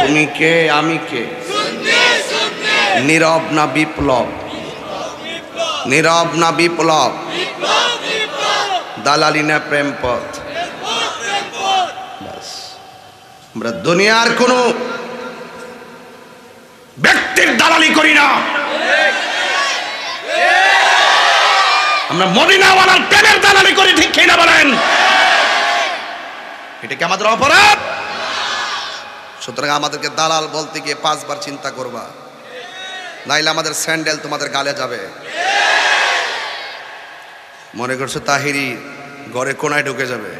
তুমি কে আমি কে? নীরব না বিপ্লব? নীরব না বিপ্লব? দালালি না প্রেম পথ? আমরা দুনিয়ার কোন ব্যক্তির দালালি করি না, আমরা মদিনাওয়ালার প্রেমের দালালি করি। ঠিক কিনা বলেন? এটা কি আমাদের অপরাধ? সুতরাং আমাদেরকে দালাল বলতে গিয়ে 5 বার চিন্তা করবা, নাইলে আমাদের স্যান্ডেল তোমাদের গালে যাবে। মনে করছো তাহিরি ঘরে কোনায় ঢুকে যাবে,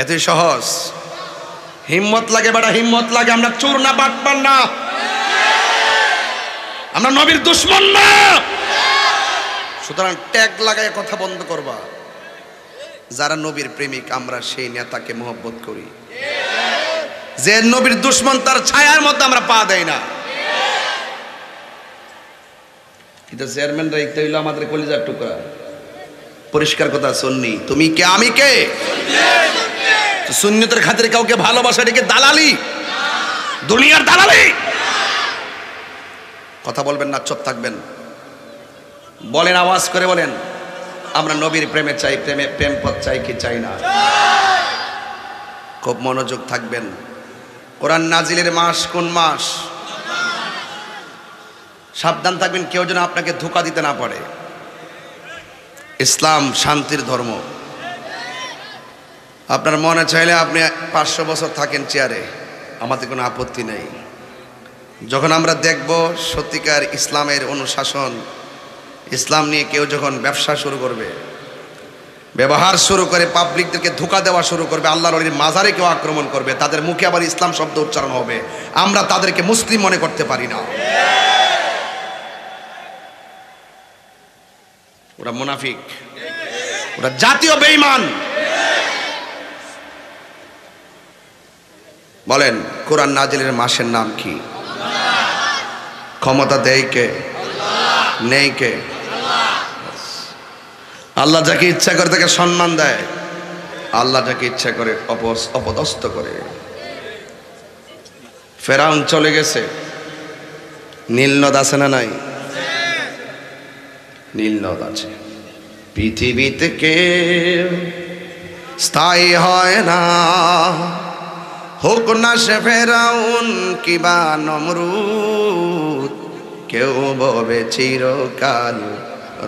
এতই সহজ? হিম্মত লাগে বেটা, হিম্মত লাগে। আমরা চোর না, বাটপার না, আমরা নবীর দুশমন না। সুতরাং ট্যাগ লাগায় কথা বন্ধ করবা। যারা নবীর প্রেমিক আমরা সেই নেতাকে মহব্বত করি। যে নবীর দুশমন তার ছায়ার মধ্যে আমরা পা দেই না। কিন্তু চেয়ারম্যানরা একটা হইলো আমাদের কলিজার টুকরা। পরিষ্কার কথা, সুন্নি। তুমি কে আমি কে? সুন্নিয়তের খাতিরে কাউকে ভালোবাসা এটাকে দালালি, দুনিয়ার দালালি। কথা বলবেন না, চুপ থাকবেন। বলেন, আওয়াজ করে বলেন, আমরা নবীর প্রেমে চাই, প্রেম পথ চাই কি চাই না? খুব মনোযোগ থাকবেন। কোরআন নাজিলের মাস কোন মাস? সাবধান থাকবেন, কেউ যেন আপনাকে ধোঁকা দিতে না পারে। ইসলাম শান্তির ধর্ম। আপনার মনে চাইলে আপনি 500 বছর থাকেন চেয়ারে, আমাদের কোনো আপত্তি নেই। যখন আমরা দেখব সত্যিকার ইসলামের অনুশাসন, ইসলাম নিয়ে কেউ যখন ব্যবসা শুরু করবে, ব্যবহার শুরু করে, পাবলিকদেরকে ধোঁকা দেওয়া শুরু করবে, আল্লাহর ওলির মাজারে কেউ আক্রমণ করবে, তাদের মুখে আবার ইসলাম শব্দ উচ্চারণ হবে, আমরা তাদেরকে মুসলিম মনে করতে পারি না। ওরা মুনাফিক, ওরা জাতীয় বেঈমান। বলেন, কোরআন নাজিলের মাসের নাম কি? ক্ষমতা দেয় কে? নেই কে? আল্লাহ যাকে ইচ্ছা করে তাকে সম্মান দেয়, আল্লাহ যাকে ইচ্ছা করে অপদস্থ করে। ফেরাউন চলে গেছে, নীল নদ আছে না নাই? নীল নদ আছে। পৃথিবীতে কেউ স্থায়ী হয় না, হোক না সে ফেরাউন কিবা নমরুদ, কেউ ববে চিরকাল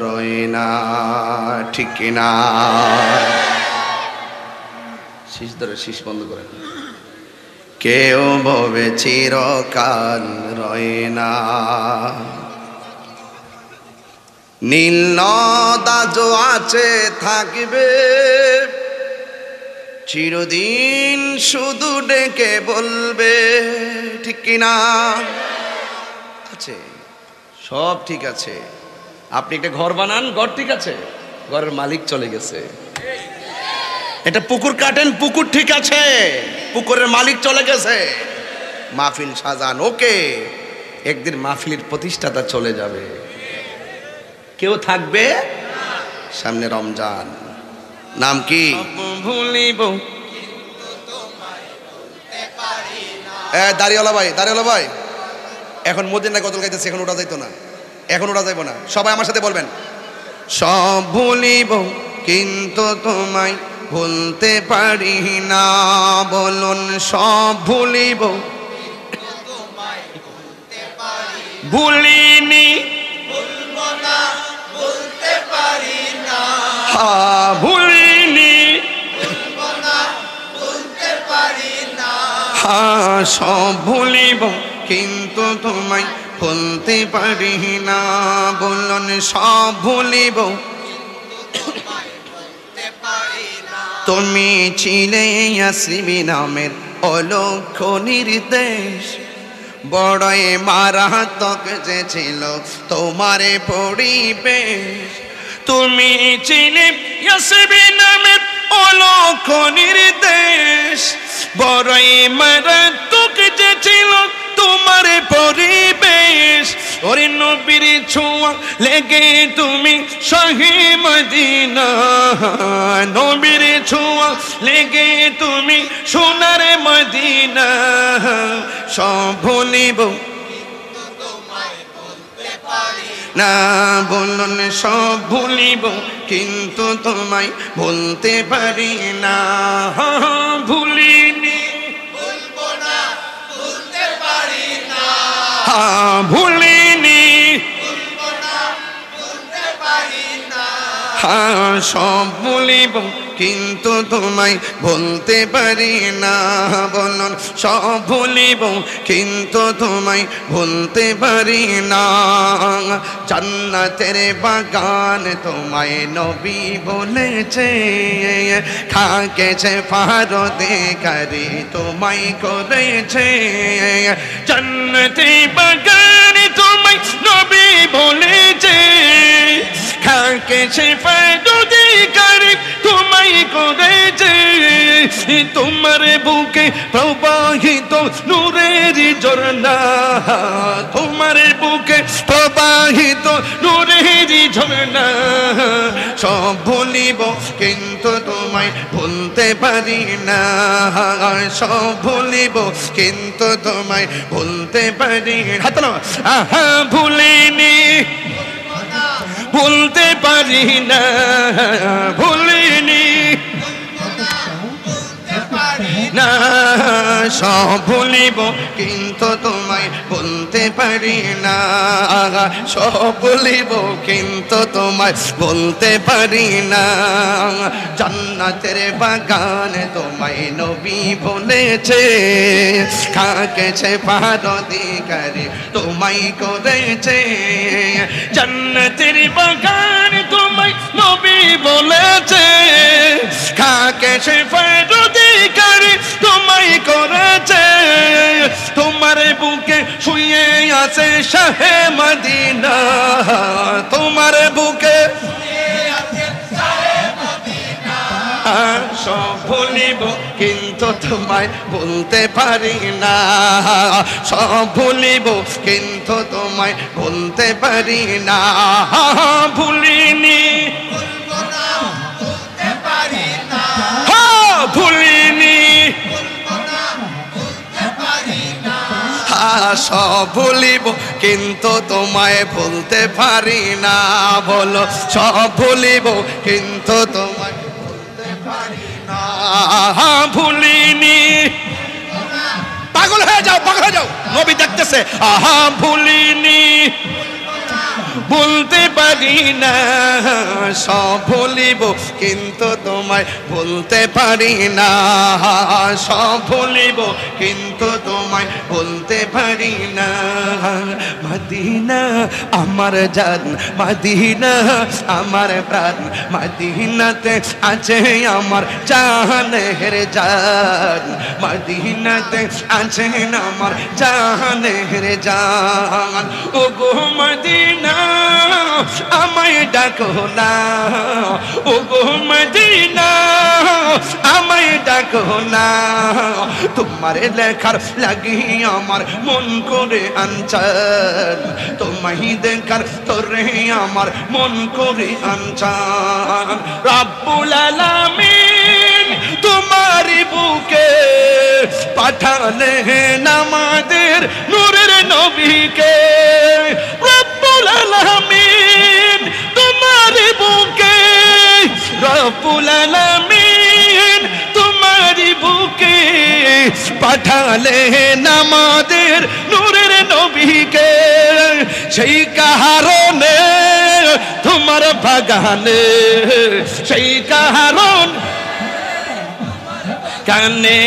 রয় না। ঠিক কিনা? শীষ ধরে, শীষ বন্ধ করেন। কেউ ববে চিরকাল রয় না। নীল নদ আজও আছে, থাকবে চিরদিন, শুধু ডেকে বলবে। ঠিক কিনা? আছে, সব ঠিক আছে। আপনি একটা ঘর বানান, ঘর ঠিক আছে, ঘরের মালিক চলে গেছে। এটা পুকুর কাটেন, পুকুর ঠিক আছে, পুকুরের মালিক চলে গেছে। মাহফিল সাজান, ওকে, একদিন মাহফিলের প্রতিষ্ঠাতা চলে যাবে, কেউ থাকবে? সামনে রমজান, নাম কি? ভুলিব। দাড়িওয়ালা ভাই, দাড়িওয়ালা ভাই, এখন মদিনা গজল গাইতেছে, এখন ওটা যাইতো না, এখন ওটা যাইব না। সবাই আমার সাথে বলবেন, সব ভুলিব কিন্তু তোমায় ভুলতে পারি না। বলুন, সব ভুলিব, ভুলিনি, ভুলবো না, ভুলতে পারি না। ভুলিনি, ভুলবো না, ভুলতে পারি না। সব ভুলিব কিন্তু তোমায় ভুলতে পারি না। বলুন, সব ভুলিব, তুমি ছিলে ইয়াসিমি নামের অলক্ষ নির্দেশ, বড়ই মারাত্মক যে ছিল তোমারে পরিবেশ। তুমি ছিলে ইয়াসিমি নামের অলক্ষ নির্দেশ, বড়ই মারাত্মক যে ছিল তোমার পরিবেশ। ওরে নবীর ছোঁয়া লেগে তুমি শাহে মদিনা, নবীর ছোঁয়া লেগে তুমি সোনার মদিনা। সব ভুলিব না, বলুন সব ভুলিব কিন্তু তোমায় ভুলতে পারি না। ভুলিনি ভুলবো না, ভুলতে পারি না। ভুলিনি ভুলবো না, ভুলতে পারি না। সব ভুলিব কিন্তু তোমায় ভুলতে পারি না। বলুন সব ভুলিব কিন্তু তোমায় ভুলতে পারি না। জান্নাতের বাগান তোমায় নবী বলেছে, খাকেছে ফারদেকারি তোমায় করেছে। জান্নাতের বাগান তোমায় নবী বলেছে, খাকেছে ফারদেকারি তোমায় করেছে। তোমার বুকে প্রবাহিত নূরের ঝর্ণা, তোমার বুকে প্রবাহিত নূরের ঝর্ণা। সব ভুলিব কিন্তু তোমায় ভুলতে পারি না। সব ভুলিব কিন্তু তোমায় ভুলতে পারি না। ভুলিনি ভুলতে পারি না। ভুলিনি না, সব ভুলিব কিন্তু তোমায় ভুলতে পারি না। সব ভুলিব কিন্তু তোমায় ভুলতে পারি না। জান্নাতের বাগান তোমায় নবী বলেছে, খাকেছে ফারদেকারি তোমায় করেছে। জান্নাতের বাগান তোমায় নবী বলেছে, খাকেছে ফারদেকারি তোমায় করেছে। তোমার বুকে শুয়ে আছে শাহে মদিনা, তোমার বুকে সব ভুলিব কিন্তু তোমায় ভুলতে পারি না। সব ভুলিব কিন্তু তোমায় ভুলতে পারি না। ভুলিনি ভুলবো না, ভুলতে পারি না। ভুলিনি ভুলবো না, ভুলতে পারি না। সব ভুলিব কিন্তু তোমায় ভুলতে পারি না। বলো সব ভুলিব কিন্তু তোমায় ভুলতে পারি না। ভুলিনি পাগল হয়ে যাও, পাগল হয়ে যাও, নবী দেখতেছে। ভুলিনি ভুলতে পারি না। সব ভুলিব কিন্তু তোমায় ভুলতে পারি না। সব ভুলিব কিন্তু তোমায় ভুলতে পারি না। মদিনা আমার জান, মদিনা আমার প্রাণ, মদিনাতে আছে আমার জানের জান। মদিনাতে আছে আমার জানের জান। ও গো মদিনা আমায় ডাকো না, ও গো মদিনা আমায় ডাকো না। তোমার লেখার লাগি আমার মন করে আনচান, তোমায় দেখার তোরে আমার মন করে আনচান। রব্বুল আলামিন তোমার বুকে পাঠালেন আমাদের নূরের নবীকে। রব্বুল আলামিন তোমার বুকে, রব্বুল আলামিন তোমার বুকে পাঠালেন আমাদের নূরের নবীকে। সেই কারণে তোমার বাগানে, সেই কারণ কানে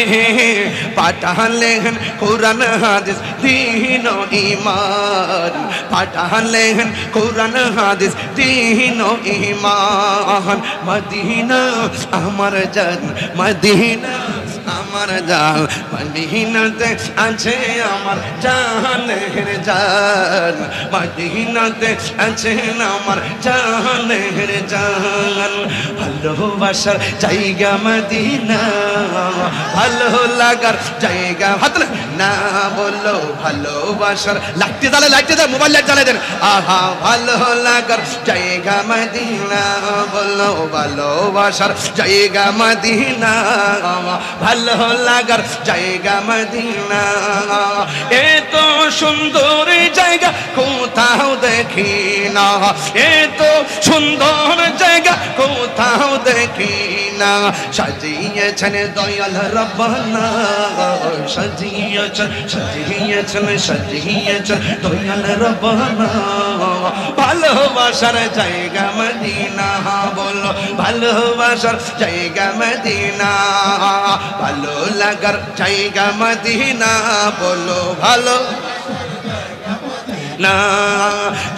পাঠালেন কোরআন হাদিস দীন ও ঈমান। পাঠালেন কোরআন হাদিস দীন ও ঈমান। মদিনা আমার জান, মদিনা আমার জান, মদিনাতে আছে আমার জানের জান। মদিনাতে আছে আমার জানের জান। ভালোবাসার জায়গা মদিনা, ভালো লাগার জায়গা হাত না। বলো ভালোবাসার লাগতে জ্বালে, লাগতে দেয়, মোবাইল লাইট জ্বালিয়ে দেন। ভালো লাগার জায়গা মদিনা, বলো ভালোবাসার জায়গা মদিনা। ভালো লাগার জায়গা মদিনা। এত সুন্দর জায়গা কোথাও দেখি না, এত সুন্দর জায়গা কোথাও দেখি না। সাজিয়েছেন দয়াল রব্বানা, সাজিয়েছেন সাজিয়েছেন সাজিয়েছেন দয়াল রব্বানা। ভালোবাসার জায়গা মদিনা, বলো ভালোবাসার জায়গা মদিনা, ভালো লাগার জায়গা মদিনা, বলো ভালো না।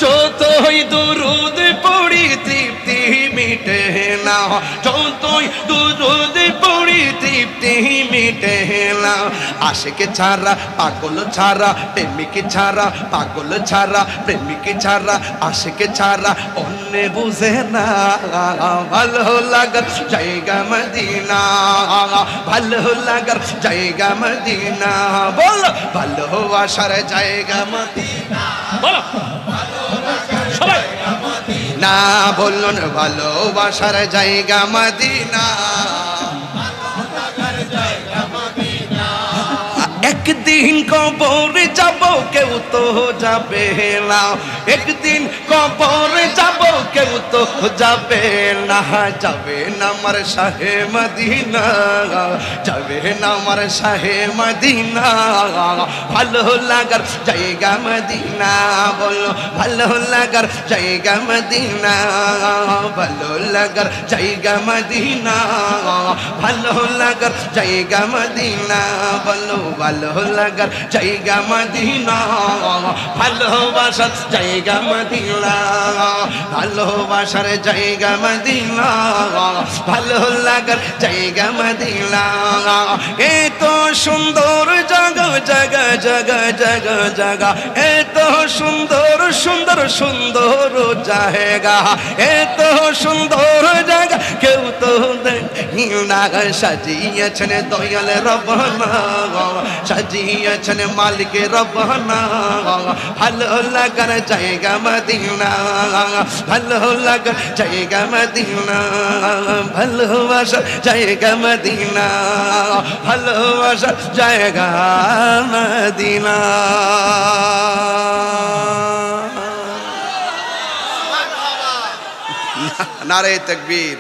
যতই দুরুদ পড়ি তৃপ্তি মিটে না, যতই দুরুদ পড়ি তৃপ্তি মিটে না। আশিক ছাড়া পাগল ছাড়া প্রেমিক ছাড়া, পাগল ছাড়া প্রেমিক ছাড়া, আশিক ছাড়া অন্য বুঝে না। ভালো লাগার জায়গা মদিনা, ভালো লাগার জায়গা মদিনা, বল ভালোবাসার জায়গা মদিনা, বলো সবাই না, বলুন ভালোবাসার জায়গা মদিনা। একদিন কবরে যাব কেউ তো যাবে না, একদিন কবরে যাব কেউ তো যাবে না। যাবে না আমার শাহে মদিনা, যাবে না আমার শাহে মদিনা। ভালো লাগার জায়গা মদিনা, বলো ভালো লাগার জায়গা মদিনা, ভালো লাগার জায়গা মদিনা, ভালো লাগার জায়গা মদিনা, বলো ভালো লাগার জায়গা মদিনা, ভালোবাসার জায়গা মদিনা, ভালোবাসার জায়গা মদিনা, ভালো লাগার জায়গা মদিনা। এত সুন্দর জায়গা জায়গা জায়গা জায়গা জায়গা, এত সুন্দর সুন্দর সুন্দর জায়গা, এত সুন্দর জায়গা কেউ তো দেখি না। সাজিয়েছেন দয়াল রব্বানা, সাজিয়েছেন মালিক রব্বানা, ভালো লাগার জায়গা মদিনা, ভালো লাগার জায়গা মদিনা, ভালোবাসার জায়গা মদিনা, ভালোবাসার জায়গা মদিনা। নারে তাকবীর,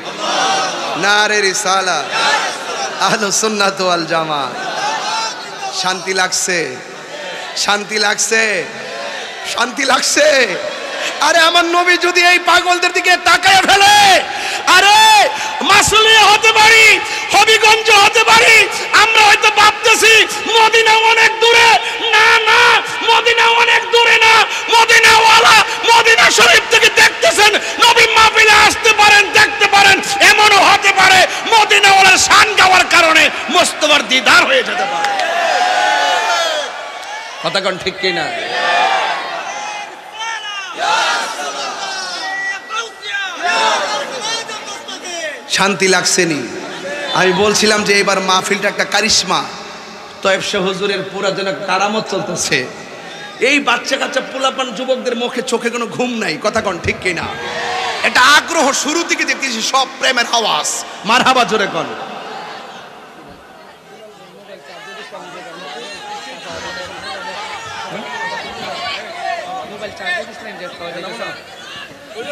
নারে রিসালাত, আহলুস সুন্নাত ওয়াল জামাত। শান্তি লাগছে, শান্তি লাগছে, শান্তি লাগছে। আরে আমার নবী যদি এই পাগলদের দিকে তাকায় ফেলে, আরে মাসুলিয়া হতে পারি, হবিগঞ্জ হতে পারি, আমরা হয়তো ভাবতেছি মদিনা অনেক দূরে। না না, মদিনা অনেক দূরে না, মদিনাওয়ালা মদিনা শরীফ থেকে দেখতেছেন, নবী মাহফিলে আসতে পারেন, দেখতে পারেন। এমনও হতে পারে মদিনাওয়ালার শান গাওয়ার কারণে মোস্তফার দিদার হয়ে যেতে পারে। কথা কোন ঠিক কিনা? শান্তি লাগছে নি? আমি বলছিলাম যে এবার মাহফিলটা একটা কারিশমা, তয়েব শাহ হুজুরের পুরা যেন কারামত চলতেছে। এই বাচ্চা কাচ্চা পোলাপান যুবকদের মুখে চোখে কোনো ঘুম নাই। কথা কোন ঠিক কিনা? এটা আগ্রহ শুরু থেকে দেখতেছি, সব প্রেমের আওয়াজ। মারহাবা জোরে কোন।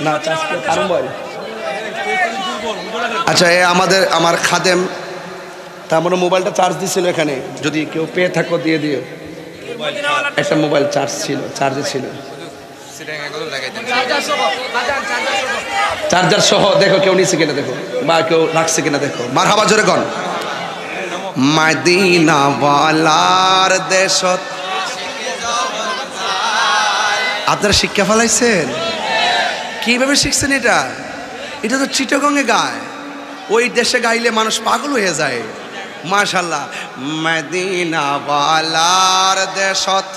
না চার্জ করে কারণ বল। আচ্ছা, আমার খাদেম তার মোবাইলটা চার্জ দিছিল এখানে, যদি কেউ পেয়ে থাকো দিয়ে দিও। একটা মোবাইল চার্জ ছিল, চার্জে ছিল, চার্জার সহ। দেখো কেউ নিচ্ছে কিনা দেখো, বা কেউ রাখছে কিনা দেখো। মারহাবা জোরে কোন। মদিনাওয়ালার দেশত আপনারা শিক্ষা ফেলাইছেন? কিভাবে শিখছেন এটা? এটা তো চিটাগংয়ে গায়, ওই দেশে গাইলে মানুষ পাগল হয়ে যায়। মাশাআল্লাহ। মদিনাওয়ালার দেশত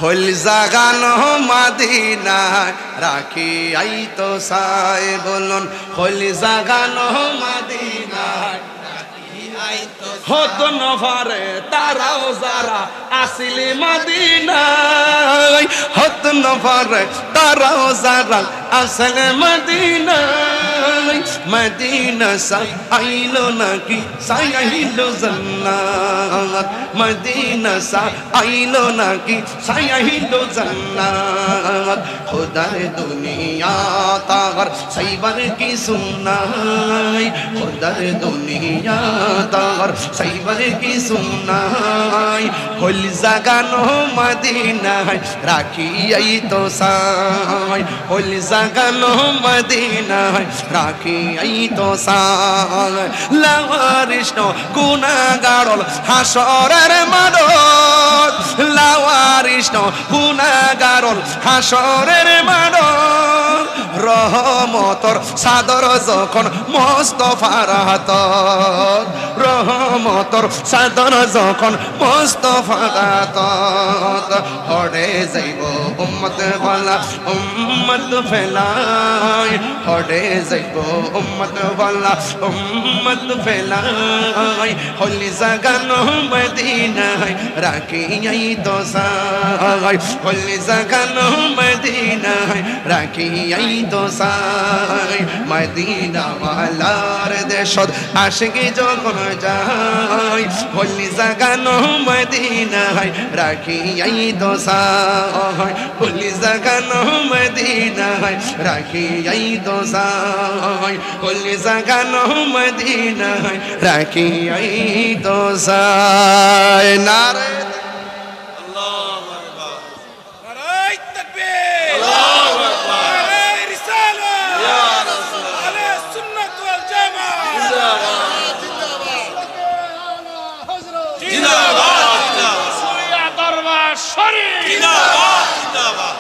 হল জাগানো মদিনায় রাখি আইতো সাই, বলুন হল জাগানো মদিনায় হত নফারে তারাও যারা আসিলি মদিনায়, হত নফারে তারাও যারা আসলে মদিনায়। মদিনা আইলো নাকি সাইলো জান্নাত মদিনা আইলো নাকি সাইলো জান্নাত খোদার দুনিয়া তার সাইবার কি সুন্নাই খোদার দুনিয়া তার সাইবার কি সুন্নাই হল জাগানো মদিনায় রাখি এই তো সাই হল জাগানো মদিনায় রাখি এই তো সাই লাওয়ারিষ্ণ গুনাহগারল হাসরের মাঠত লাওয়ারিষ্ণ গুনাহগারল হাসরের মাঠত রহমতর সাদর যখন মুস্তাফার হাতত রহমতর সাদর যখন মুস্তাফার হাতত হড়ে যাইব উম্মত ওয়ালা উম্মত ফেলাই হড়ে যাইব উম্মত ওয়ালা উম্মত ফেলাই হলি জাগানো মদিনায় রাখি এই তো সাই হলি জাগানো মদিনায় রাখি এই তো সাই মদিনা ওয়ালার দেশত আশিকি যখন যাই হলি জাগানো মদিনায় রাখি এই তো সাই হলি জাগানো মদিনায় রাখি এই তো সাই হলি জাগানো মদিনায় রাখি এই তো সাই নারে আল্লাহু আকবার নারায়ে তাকবীর আল্লাহু আকবার নারায়ে রিসালাত ইয়া রাসূলুল্লাহ আলে সুন্নাত ওয়াল জামাত জিন্দাবাদ জিন্দাবাদ জিন্দাবাদ সুরিয়া দরবার শরীফ জিন্দাবাদ জিন্দাবাদ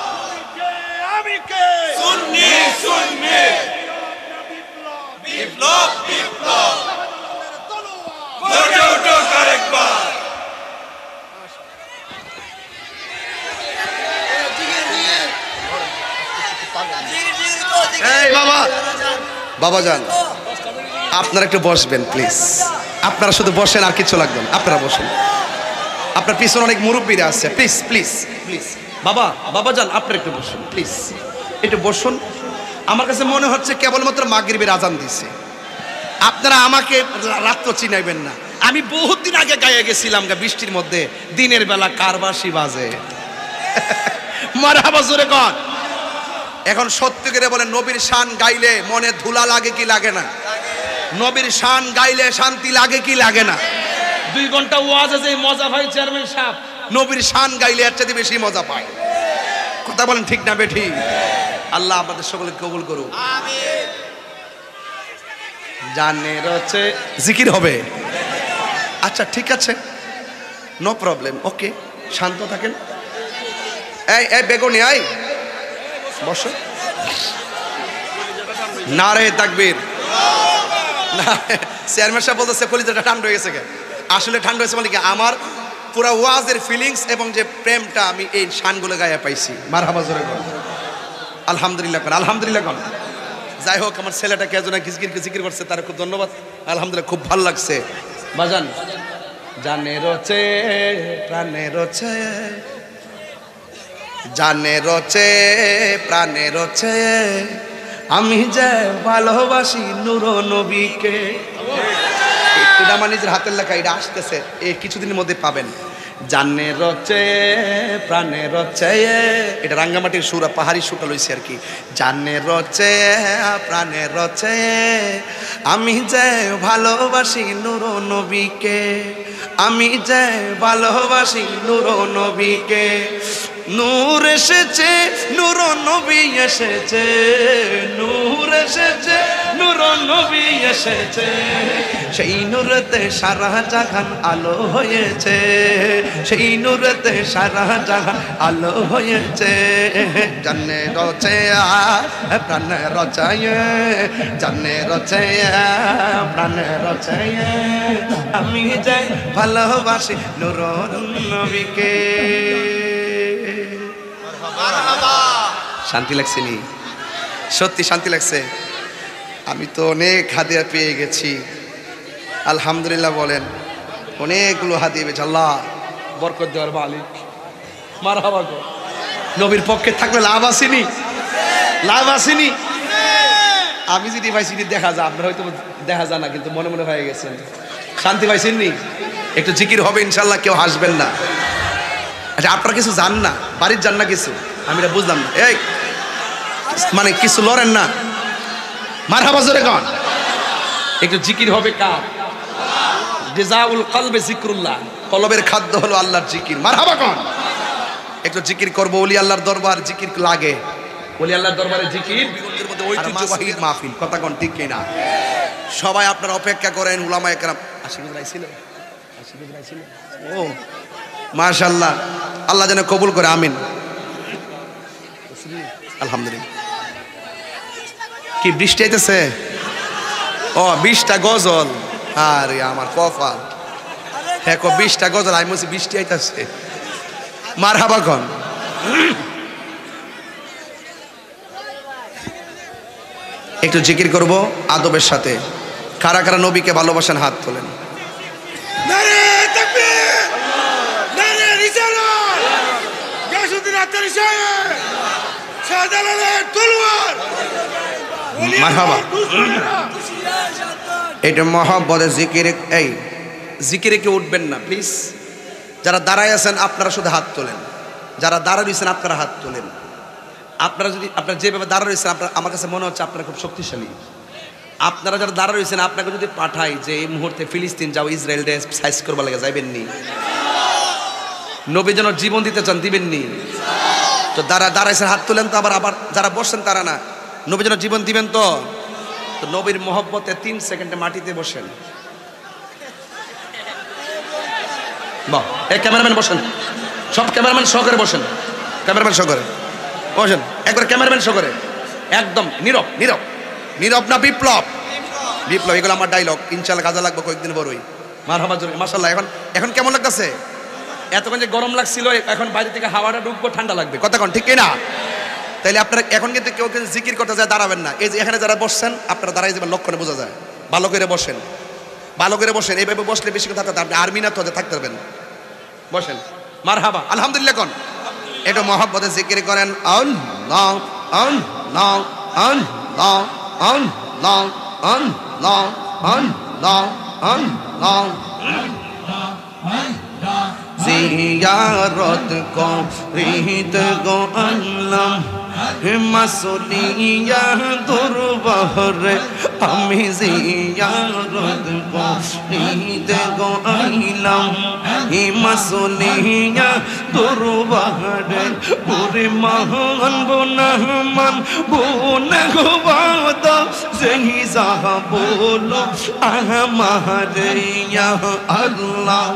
আমি কে সুন্নি সুন্নি বিপ্লব বিপ্লব গর্জে উঠো আরেকবার এই বাবা বাবা যান আপনারা একটু বসবেন প্লিজ আপনারা শুধু বসেন আর কিছু লাগবে না আপনারা বসেন আপনার পিছনে অনেক মুরব্বীরা আছে প্লিজ প্লিজ প্লিজ বাবা বাবা যান আপনারা একটু বসুন প্লিজ একটু বসুন আমার কাছে মনে হচ্ছে কেবলমাত্র মাগরিবের আজান দিছে আপনারা আমাকে রাত্র চিনাইবেন না আমি বহুত দিন আগে গায়ে গেছিলাম বৃষ্টির মধ্যে দিনের বেলা কারবাসি বাজে মারহাবা জোরে কর এখন সত্যি করে বলেন নবীর শান গাইলে মনে ধুলা লাগে কি লাগে না নবীর শান গাইলে শান্তি লাগে কি লাগে না 2 ঘন্টা ওয়াজে যে মজা পায় চেয়ারম্যান সাহেব নবীর শান গাইলে এর চেয়ে বেশি মজা পায় কথা বলেন ঠিক না বেঠি আল্লাহ আপনাদের সকলকে কবুল করুক আমিন জানে রচে জিকির হবে আচ্ছা ঠিক আছে নো প্রবলেম ওকে শান্ত থাকেন এই এই বেগুনি আই বসো নারে তাকবীর না চেয়ারম্যান সাহেব বলতেছে কলিজাটা ঠান্ডা হয়ে গেছে আসলে ঠান্ডা হয়েছে মানে কি আমার পুরো ওয়াজের ফিলিংস এবং যে প্রেমটা আমি এই শানগুলো গায়ে পাইছি মারহাবা জোরে বল আলহামদুলিল্লাহ কর আলহামদুলিল্লাহ কর যাই হোক আমার ছেলেটা কে যেন জিকির করছে তার খুব ধন্যবাদ আলহামদুলিল্লাহ খুব ভালো লাগছে বাজান জানে রচে প্রাণে রচে জানে রচে প্রাণে রচে আমি যে ভালোবাসি নূর নবীকে এটা আমার নিজের হাতের লেখা এটা আসতেছে এই কিছুদিনের মধ্যে পাবেন জানে রচে প্রাণে রচে এটা রাঙ্গামাটির সুরা পাহাড়ি সুরটা লইছে আর কি জানে রচে প্রাণে রচে আমি যে ভালোবাসি নূর নবীকে আমি যে ভালোবাসি নূর নবীকে নূর এসেছে নূর নবী এসেছে নূর এসেছে নূর নবী এসেছে সেই নূরেতে সারা জাহান আলো হয়েছে সেই নূরেতে সারা জাহান আলো হয়েছে জানে রচে প্রাণে রচায় জানে রচে প্রাণে রচায় আমি যাই ভালোবাসি নূর নবীকে শান্তি লাগছে নি সত্যি শান্তি লাগছে আমি তো অনেক হাদিয়া পেয়ে গেছি আলহামদুলিল্লাহ বলেন অনেকগুলো হাদিয়া পেয়েছি আল্লাহ বরকত দেওয়ার মালিক মারহাবা গো নবীর পক্ষে থাকলে লাভ আসেনি লাভ আসেনি আমি যদি ভাই সিটি দেখা যায়, আপনার হয়তো দেখা যায় না, কিন্তু মনে মনে হয়ে গেছেন। শান্তি পাইছেন নি? একটু জিকির হবে ইনশাল্লাহ, কেউ হাসবেন না। আচ্ছা, আপনারা কিছু জান না, বাড়ির যান না কিছু, আমি এটা বুঝলাম না। এই মানে কিছু লড়েন না, মারহাবা জোরে কন। একটু জিকির হবে কার? গিযাউল কলবে যিকরুল্লাহ, কলবের খাদ্য হলো আল্লাহর জিকির। মারহাবা কন। একটু জিকির করবো, ওলি আল্লাহর দরবার জিকির লাগে, ওলি আল্লাহর দরবারে জিকির, ঐতিহ্যবাহী মাহফিল, কথা কন ঠিক কিনা? সবাই আপনারা অপেক্ষা করেন, উলামায়ে কেরাম। আশিকুর আইছিল, আশিকুর আইছিল। ও মাশাআল্লাহ, আল্লাহ যেন কবুল করে, আমিন। আলহামদুলিল্লাহ। কি বৃষ্টি আইতেছে? ও 20টা গজল, আরে আমার কপাল। হ্যাঁ, 20টা গজল, আমি বলছি বৃষ্টি আইতেছে। মারহাবা কন। একটু জিকির করব আদবের সাথে। কারা কারা নবীকে ভালোবাসেন হাত তোলেন। নারে তাকবীর, নারে রিসালাত, গায়সউদ্দিন আত্তারি সাহেব, শাহজালালের তলোয়ার। মারহাবা। এটা মহব্বতের জিকির। এই জিকিরে কেউ উঠবেন না প্লিজ। যারা দাঁড়ায় আছেন আপনারা শুধু হাত তোলেন, যারা দাঁড়ায় রয়েছেন আপনারা হাত তোলেন। আপনারা যদি, আপনারা যেভাবে দাঁড়া রয়েছেন, আপনার, আমার কাছে মনে হচ্ছে আপনারা খুব শক্তিশালী। আপনারা যারা দাঁড়া রয়েছেন, আপনাকে যদি পাঠাই যে এই মুহূর্তে ফিলিস্তিন যাও, ইসরায়েল দেশ সাইজ করবার লাগে, যাইবেন নি? নবী যেন জীবন দিতে চান, দিবেন নি? তো দাঁড়াইছেন হাত তোলেন তো। আবার যারা বসছেন তারা না, নবী যেন জীবন দিবেন তো। তো নবীর মহব্বতে 3 সেকেন্ডে মাটিতে বসেন। বাহ, এই ক্যামেরাম্যান বসেন, সব ক্যামেরাম্যান সহকারে বসেন, ক্যামেরাম্যান সহকারে বসেন, একবার ক্যামেরাম্যান সহকারে, একদম নীরব। নীরব, নীরব না বিপ্লব? বিপ্লব, এগুলো আমার ডায়লগ, ইনশাআল্লাহ কাজে লাগবে কয়েকদিন বড়ই। মারহাবা জোরে, মাশাআল্লাহ। এখন কেমন লাগতেছে? এতক্ষণ যে গরম লাগছিল, এখন বাইরে থেকে হাওয়াটা ঢুকবো, ঠান্ডা লাগবে, কথা কন ঠিক কিনা? তাইলে আপনারা এখন কিন্তু কেউ কিন্তু জিকির করতে যায় দাঁড়াবেন না। এই যে এখানে যারা বসছেন, আপনারা দাঁড়াই যাবেন, লক্ষণে বোঝা যায়। ভালো করে বসেন, ভালো করে বসেন। এইভাবে বসলে বেশি কথা থাকতে, আপনি আর্মি না তো থাকতে পারবেন। বসেন, মারহাবা, আলহামদুলিল্লাহ কোন। এটা মহব্বতে জিকির করেন। আল্লাহ আল্লাহ আল্লাহ আল্লাহ আল্লাহ আল্লাহ আল্লাহ। জিয়ারত করিত গো আল্লাহ, মাসুলিয়া দুরবারে, আমি জিয়ারত করিত গো আল্লাহ, মাসুলিয়া দুরবারে। পুরে মহান বোনামান বোনা গো বাদ, যেই যাহা বলো আমারে ইয়া আল্লাহ।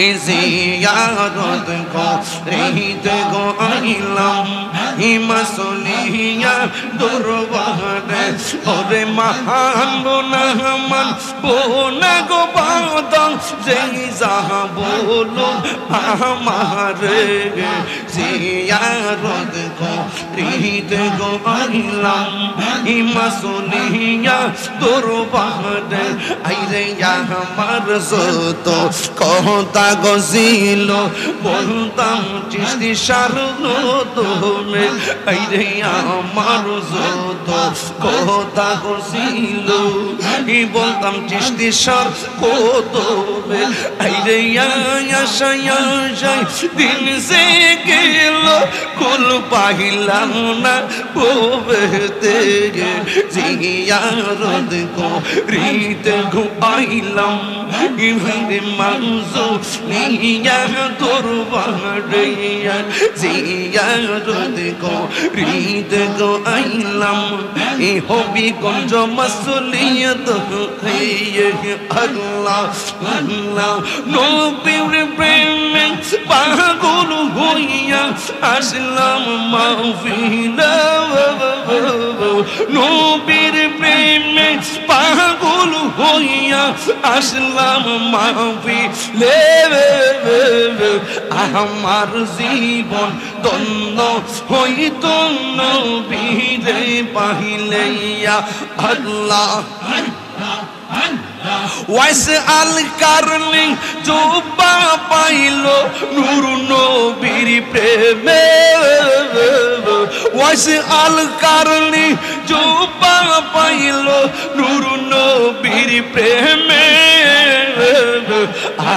জিয়ারত করিত গো আইলাম, মাসুলিয়া দুরবারে। ওরে মহান বোনামান বোনা গো বাদ, যেই যাহা বলো আমারে। জিয়ারত করিত গো আইলাম, মাসুলিয়া দুরবারে। আইরে আমার যত কথা গজিল, বলতাম চিস্তি সারুনে। আইরে আমার যত কথা গজিল, বলতাম চিস্তি সার কদমে। আইরে আশায় আশায় দিন সে গেল, কুল পাইলাম না ওবেতে। জিয়ারত করিত গো আইলাম, মানসু নিয়া দরবারে। জিয়ারত করিত গো আইলাম, হবিগঞ্জ মাসুলিয়ত আল্লাহ আল্লাহ। নবীর প্রেমে পাগল হইয়া আসলাম মাহফিলে, নবীর প্রেমে পাগল হইয়া আসলাম মাহফিলে। আমার জীবন ধন্য হইত নবীরে পাইলে আল্লাহ। ওয়াইস আল কারনি জুব্বা পাইল নূর নবীর প্রেমে, ওয়াইস আল কারণী জোপা পাইল নূর নবীর প্রেমে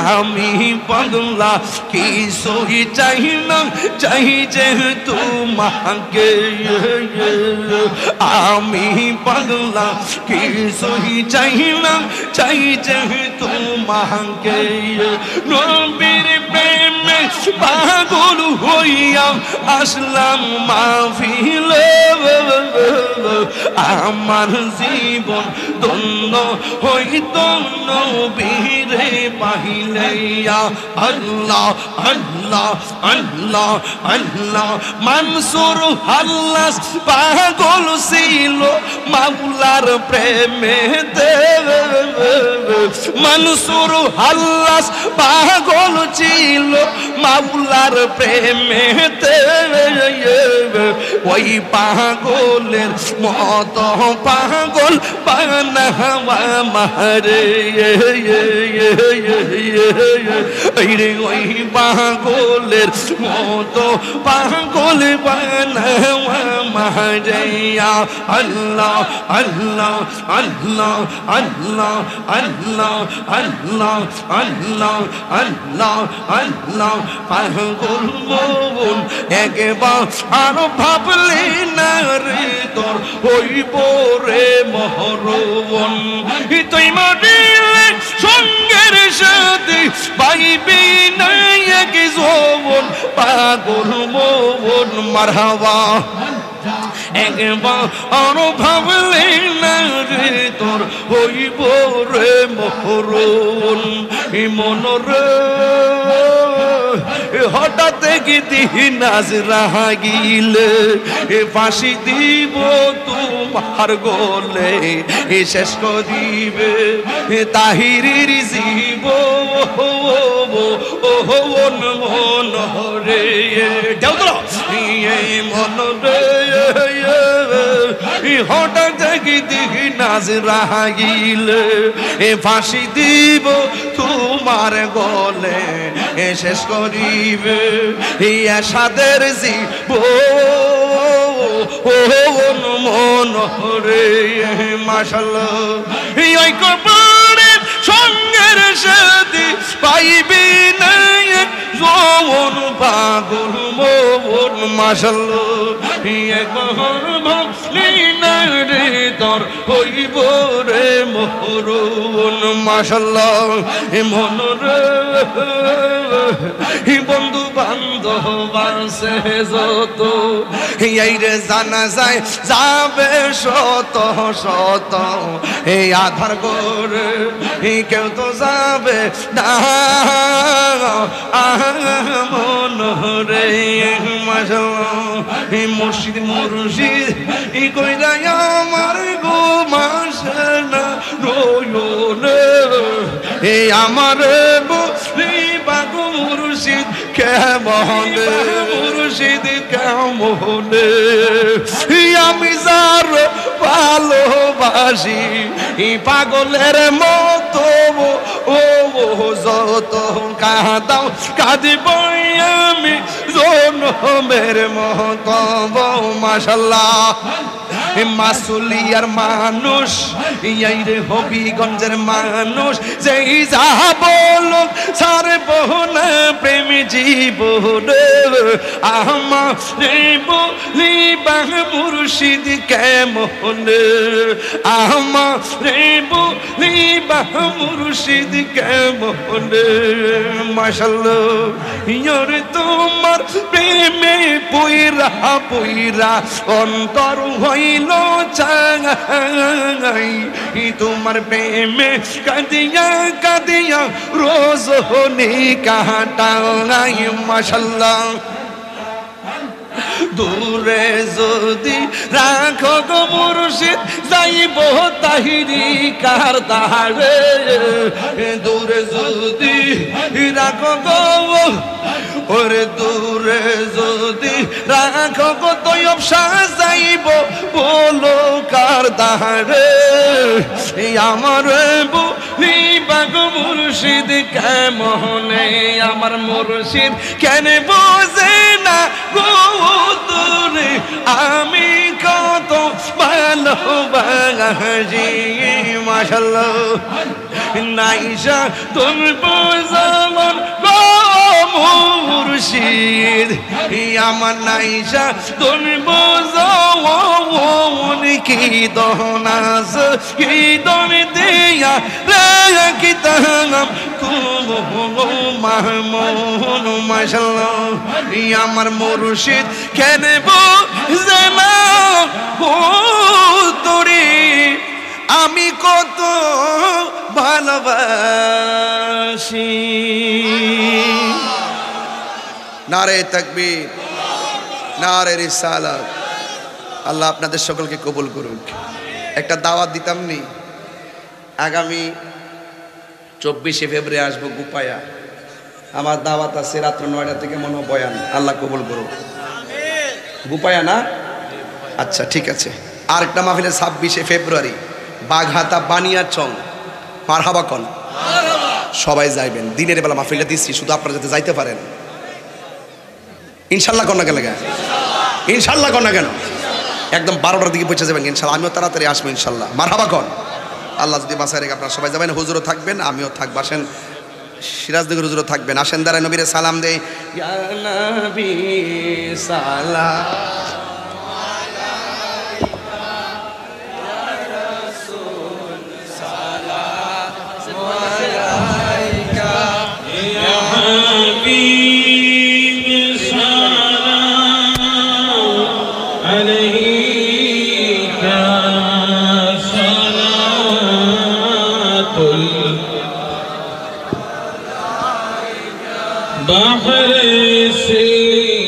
আমি পাগলা কিছুই চাই না চাই যে তোমাকে আমি পাগলা কিছুই চাই না চাই যে তোমাকে নবীর প্রেমে পাগল হইয়া আসলাম মাহফিলে আমার জীবন ধন্য হইত নবীরে পাইলে আল্লাহ আল্লাহ আল্লাহ আল্লাহ মানসুর হাল্লাস পাগল ছিল মাওলার প্রেমেতে মানসুর হাল্লাস পাগল ছিল মাওলার প্রেমেতে ওই পাগলের মত পাগল বানাওয়া মারে ওই পাগলের মত পাগল বানাওয়া মারে আল্লাহ আল্লাহ আল্লাহ আল্লাহ আল্লাহ আল্লাহ আল্লাহ আল্লাহ আল্লাহ পাগল মন একবার আর ভাবলি না রে তোর হইব রে মহরবন তুই মরিলে সঙ্গের সাথে পাইবি না এক যৌবন পাগল মন মারহাবা একবার আর ভাবলি না রে তোর হইব রে মহরবন মনরে হঠাৎ গিয়ে নাজ রাগিলে ফাঁসি দিব তোমার গোলে শেষ করিবে তাহিরির জীব মন রে মন রে হঠাৎ গিয়ে নাজ রাগিলে ফাঁসি দিব তোমার গলে শেষ করিবে সাদের জীব মন রে মাশাআল্লাহ ওই কবরের সঙ্গের সাথে পাইবি না যৌবন পাগল মন মাশাআল্লাহ একবার ভাবলি না রে তোর হইব রে মহরুন মাশাআল্লাহ মন রে বন্ধু বান্ধব আছে যত এই রে জানা যায় যাবে শত শত এই আধার করে কেউ তো যাবে না মন রে মাশাআল্লাহ মুর্শিদ মুর্শিদ কইরা আমার গো মাসে না নয়নে এই আমার বলি বাগো মুর্শিদ কেমনে মুর্শিদ কেমনে আমি যার ভালোবাসি পাগলের মতো ও যত কাঁদাও কাঁদিব আমি জনমের মতো মাশাআল্লাহ মাসুলিয়ার মানুষ এই রে হবিগঞ্জের মানুষ যেই যাহা বলো সার বহনা প্রেম জীবন আমার বলি বাহ মুর্শিদ কেমন আমার বলি বাহ মুর্শিদ কেমন মাশাআল্লাহ ইয়ার তোমার প্রেমে পইরা পইরা অন্তর হইল চাই তোমার প্রেমে কাঁদিয়া কাঁদিয়া রোজ হনি কাটাই মাশাআল্লাহ দূরে যদি রাখো গো মুর্শিদ যাইব তাহিরি কার দাঁড়ে দূরে যদি রাখো গো ওরে দূরে যদি রাখো গো তয়ব সাজাইব বলো কার দাঁড়ে আমার বলি বাগো মুর্শিদ কেমনে আমার মুর্শিদ কেন বোঝে না গো দূরে আমি কত ভালোবাসি মাশাআল্লাহ নাইসা তোর বোঝামন গো মুর্শিদ আমার নাইসা তোর বোঝামন কি দহনাস কি দন দিয়া রাখিতাম মাহমুন মাশাআল্লাহ আমার মুর্শিদ কেন বুঝে না তোরে আমি কত ভালোবাসি নারে তাকবীর নারে রিসালাত আল্লাহ আপনাদের সকলকে কবুল করুক একটা দাওয়াত দিতাম নি আগামী 24শে ফেব্রুয়ারি আসবো গুপায়া আমার দাওয়াত আছে রাত্র 9টা থেকে মনে বয়ান আল্লাহ কবুল করুক গুপায়া না আচ্ছা ঠিক আছে আরেকটা মাহফিলে 26শে ফেব্রুয়ারি বাঘহাতা বানিয়াচং মারহাবা কোন সবাই যাইবেন দিনের বেলা মাহফিলটা দিচ্ছি শুধু আপনারা যাতে যাইতে পারেন ইনশাল্লাহ কোন না কেন ইনশাল্লাহ কোন না কেন একদম 12টার দিকে পৌঁছে যাবেন ইনশাল্লাহ আমিও তাড়াতাড়ি আসবো ইনশাল্লাহ মারহাবা কোন আল্লাহ যদি বাঁচায় রেখে আপনারা সবাই যাবেন হুজুরও থাকবেন আমিও থাকবো আসেন সিরাজনগর হুজুরও থাকবেন আসেন দাঁড়ায় নবীরে সালাম দেই ইয়া নবী সালাম بحر سے